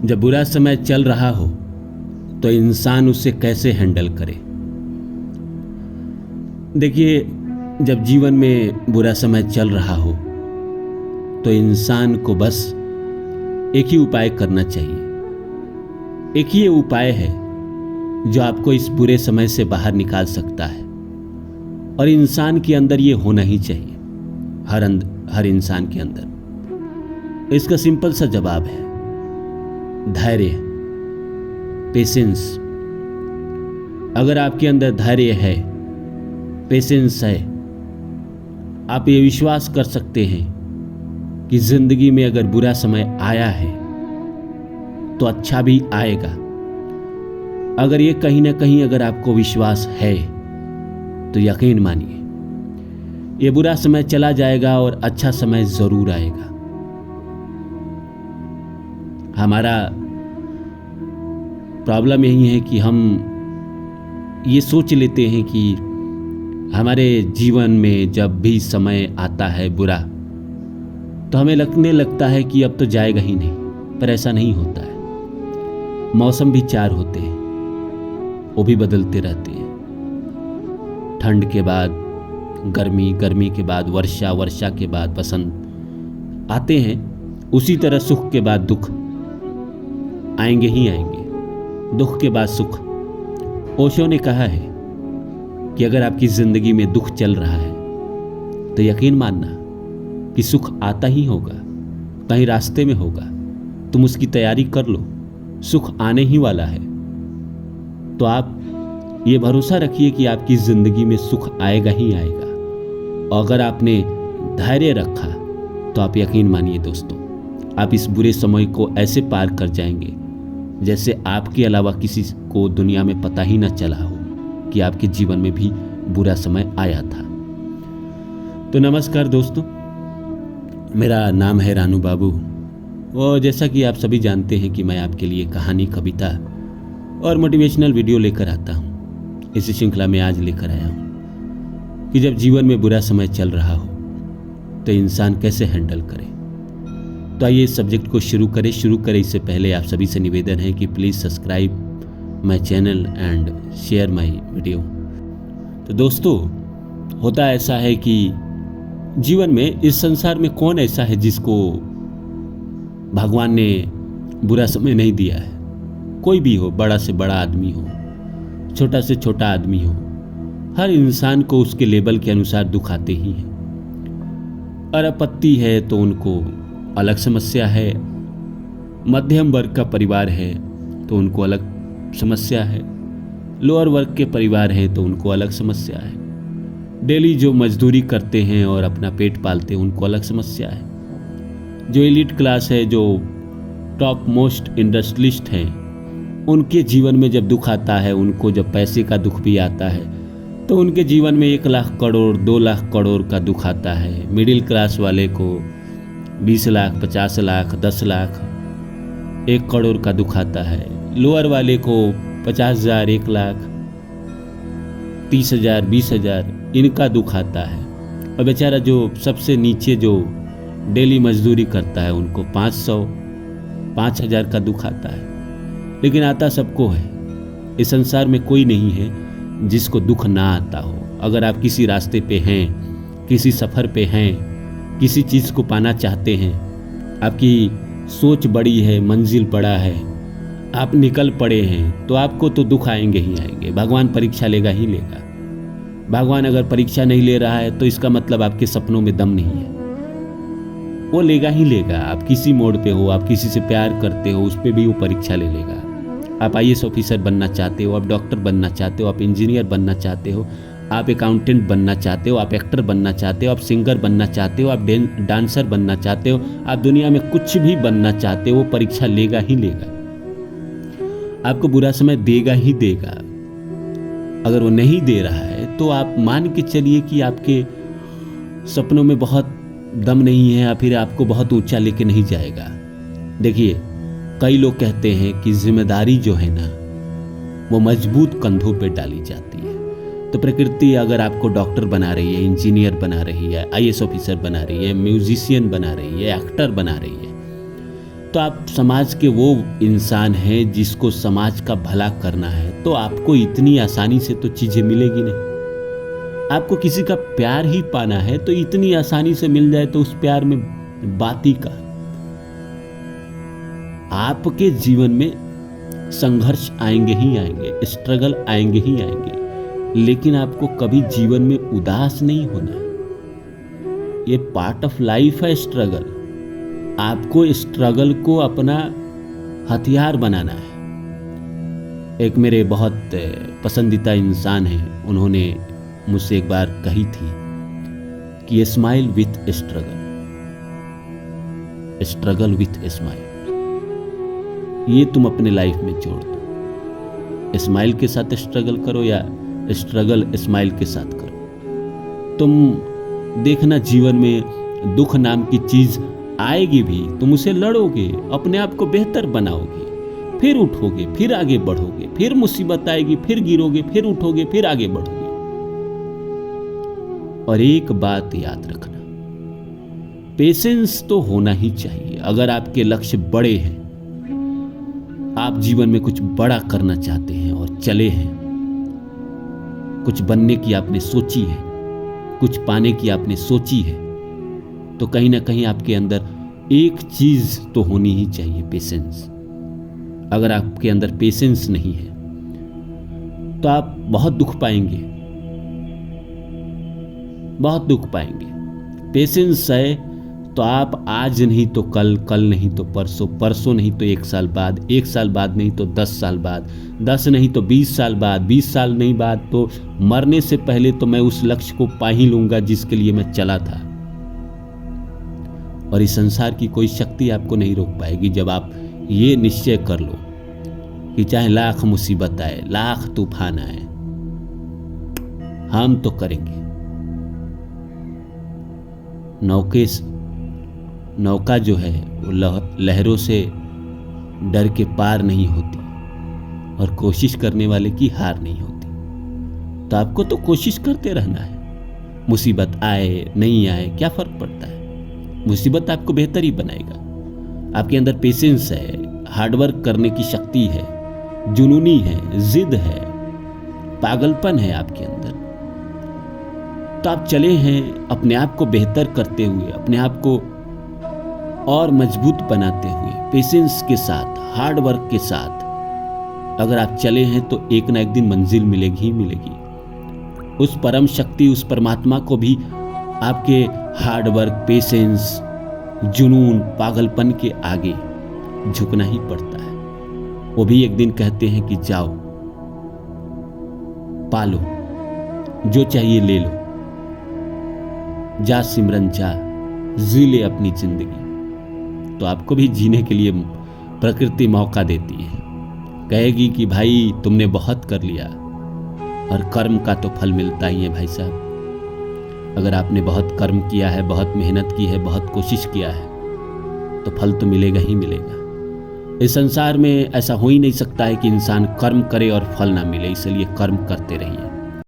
जब बुरा समय चल रहा हो तो इंसान उसे कैसे हैंडल करे। देखिए, जब जीवन में बुरा समय चल रहा हो तो इंसान को बस एक ही उपाय करना चाहिए। एक ही ये उपाय है जो आपको इस बुरे समय से बाहर निकाल सकता है, और इंसान के अंदर ये होना ही चाहिए, हर इंसान के अंदर। इसका सिंपल सा जवाब है धैर्य, पेशेंस। अगर आपके अंदर धैर्य है, पेशेंस है, आप ये विश्वास कर सकते हैं कि जिंदगी में अगर बुरा समय आया है तो अच्छा भी आएगा। अगर ये कहीं ना कहीं अगर आपको विश्वास है तो यकीन मानिए ये बुरा समय चला जाएगा और अच्छा समय जरूर आएगा। हमारा प्रॉब्लम यही है कि हम ये सोच लेते हैं कि हमारे जीवन में जब भी समय आता है बुरा तो हमें लगने लगता है कि अब तो जाएगा ही नहीं, पर ऐसा नहीं होता है। मौसम भी चार होते हैं, वो भी बदलते रहते हैं। ठंड के बाद गर्मी, गर्मी के बाद वर्षा, वर्षा के बाद बसंत आते हैं। उसी तरह सुख के बाद दुख आएंगे ही आएंगे, दुख के बाद सुख। ओशो ने कहा है कि अगर आपकी जिंदगी में दुख चल रहा है तो यकीन मानना कि सुख आता ही होगा, कहीं रास्ते में होगा। तुम उसकी तैयारी कर लो, सुख आने ही वाला है। तो आप ये भरोसा रखिए कि आपकी जिंदगी में सुख आएगा ही आएगा। और अगर आपने धैर्य रखा तो आप यकीन मानिए दोस्तों, आप इस बुरे समय को ऐसे पार कर जाएंगे जैसे आपके अलावा किसी को दुनिया में पता ही ना चला हो कि आपके जीवन में भी बुरा समय आया था। तो नमस्कार दोस्तों, मेरा नाम है रानू बाबू, और जैसा कि आप सभी जानते हैं कि मैं आपके लिए कहानी, कविता और मोटिवेशनल वीडियो लेकर आता हूँ। इसी श्रृंखला में आज लेकर आया हूँ कि जब जीवन में बुरा समय चल रहा हो तो इंसान कैसे हैंडल करे। तो आइए इस सब्जेक्ट को शुरू करें। इससे पहले आप सभी से निवेदन है कि please subscribe my channel and share my video. तो दोस्तों, होता ऐसा है कि जीवन में, इस संसार में कौन ऐसा है जिसको भगवान ने बुरा समय नहीं दिया है। कोई भी हो, बड़ा से बड़ा आदमी हो, छोटा से छोटा आदमी हो, हर इंसान को उसके लेवल के अनुसार दुख आते ही हैं। अरबपति है तो उनको अलग समस्या है, मध्यम वर्ग का परिवार है तो उनको अलग समस्या है, लोअर वर्ग के परिवार है तो उनको अलग समस्या है, डेली जो मजदूरी करते हैं और अपना पेट पालते हैं उनको अलग समस्या है, जो एलिट क्लास है, जो टॉप मोस्ट इंडस्ट्रियलिस्ट हैं, उनके जीवन में जब दुख आता है, उनको जब पैसे का दुख भी आता है तो उनके जीवन में 1 लाख करोड़ 2 लाख करोड़ का दुख आता है। मिडिल क्लास वाले को 20 लाख 50 लाख 10 लाख 1 करोड़ का दुख आता है। लोअर वाले को 50,000 1 लाख 30,000 20,000 इनका दुख आता है। और बेचारा जो सबसे नीचे जो डेली मजदूरी करता है उनको 500 5,000 का दुख आता है। लेकिन आता सबको है। इस संसार में कोई नहीं है जिसको दुख ना आता हो। अगर आप किसी रास्ते पे हैं, किसी सफ़र पे हैं, किसी चीज़ को पाना चाहते हैं, आपकी सोच बड़ी है, मंजिल बड़ा है, आप निकल पड़े हैं, तो आपको तो दुख आएंगे ही आएंगे। भगवान परीक्षा लेगा ही लेगा। भगवान अगर परीक्षा नहीं ले रहा है तो इसका मतलब आपके सपनों में दम नहीं है, वो लेगा ही लेगा। आप किसी मोड़ पे हो, आप किसी से प्यार करते हो, उस पर भी वो परीक्षा ले लेगा। आप IAS ऑफिसर बनना चाहते हो, आप डॉक्टर बनना चाहते हो, आप इंजीनियर बनना चाहते हो, आप अकाउंटेंट बनना चाहते हो, आप एक्टर बनना चाहते हो, आप सिंगर बनना चाहते हो, आप डांसर बनना चाहते हो, आप दुनिया में कुछ भी बनना चाहते हो, वो परीक्षा लेगा ही लेगा। आपको बुरा समय देगा ही देगा। अगर वो नहीं दे रहा है तो आप मान के चलिए कि आपके सपनों में बहुत दम नहीं है, या फिर आपको बहुत ऊंचा लेके नहीं जाएगा। देखिए, कई लोग कहते हैं कि जिम्मेदारी जो है ना वो मजबूत कंधों पे डाली जाती है। तो प्रकृति अगर आपको डॉक्टर बना रही है, इंजीनियर बना रही है, IAS ऑफिसर बना रही है, म्यूजिशियन बना रही है, एक्टर बना रही है, तो आप समाज के वो इंसान हैं जिसको समाज का भला करना है, तो आपको इतनी आसानी से तो चीजें मिलेगी नहीं। आपको किसी का प्यार ही पाना है तो इतनी आसानी से मिल जाए तो उस प्यार में बात ही का। आपके जीवन में संघर्ष आएंगे ही आएंगे, स्ट्रगल आएंगे ही आएंगे, लेकिन आपको कभी जीवन में उदास नहीं होना है। ये पार्ट ऑफ लाइफ है स्ट्रगल। आपको स्ट्रगल को अपना हथियार बनाना है। एक मेरे बहुत पसंदीदा इंसान हैं, उन्होंने मुझसे एक बार कही थी कि smile with struggle, struggle with smile, ये तुम अपने लाइफ में जोड़ दो। स्माइल के साथ स्ट्रगल करो या स्ट्रगल स्माइल के साथ करो। तुम देखना जीवन में दुख नाम की चीज आएगी भी, तुम उसे लड़ोगे, अपने आप को बेहतर बनाओगे, फिर उठोगे, फिर आगे बढ़ोगे, फिर मुसीबत आएगी, फिर गिरोगे, फिर उठोगे, फिर आगे बढ़ोगे। और एक बात याद रखना, पेशेंस तो होना ही चाहिए। अगर आपके लक्ष्य बड़े हैं, आप जीवन में कुछ बड़ा करना चाहते हैं और चले हैं, कुछ बनने की आपने सोची है, कुछ पाने की आपने सोची है, तो कहीं ना कहीं आपके अंदर एक चीज तो होनी ही चाहिए, पेशेंस। अगर आपके अंदर पेशेंस नहीं है तो आप बहुत दुख पाएंगे, बहुत दुख पाएंगे। पेशेंस है तो आप आज नहीं तो कल, कल नहीं तो परसों, परसों नहीं तो 1 साल बाद, 1 साल बाद नहीं तो 10 साल बाद, 10 नहीं तो 20 साल बाद, 20 साल नहीं बाद तो मरने से पहले तो मैं उस लक्ष्य को पा ही लूंगा जिसके लिए मैं चला था। और इस संसार की कोई शक्ति आपको नहीं रोक पाएगी जब आप ये निश्चय कर लो कि चाहे लाख मुसीबत आए, लाख तूफान आए, हम तो करेंगे। नौका जो है वो लहरों से डर के पार नहीं होती और कोशिश करने वाले की हार नहीं होती। तो आपको तो कोशिश करते रहना है। मुसीबत आए नहीं आए क्या फर्क पड़ता है, मुसीबत आपको बेहतर ही बनाएगा। आपके अंदर पेशेंस है, हार्डवर्क करने की शक्ति है, जुनूनी है, जिद है, पागलपन है आपके अंदर। तो आप चले हैं अपने आप को बेहतर करते हुए, अपने आप को और मजबूत बनाते हुए, पेशेंस के साथ, हार्ड वर्क के साथ अगर आप चले हैं तो एक ना एक दिन मंजिल मिलेगी ही मिलेगी। उस परम शक्ति, उस परमात्मा को भी आपके हार्ड वर्क, पेशेंस, जुनून, पागलपन के आगे झुकना ही पड़ता है। वो भी एक दिन कहते हैं कि जाओ, पालो, जो चाहिए ले लो, जा सिमरन जा, जी ले अपनी जिंदगी। तो आपको भी जीने के लिए प्रकृति मौका देती है, कहेगी कि भाई तुमने बहुत कर लिया, और कर्म का तो फल मिलता ही है भाई साहब। अगर आपने बहुत कर्म किया है, बहुत मेहनत की है, बहुत कोशिश किया है, तो फल तो मिलेगा ही मिलेगा। इस संसार में ऐसा हो ही नहीं सकता है कि इंसान कर्म करे और फल ना मिले, इसलिए कर्म करते रहिए।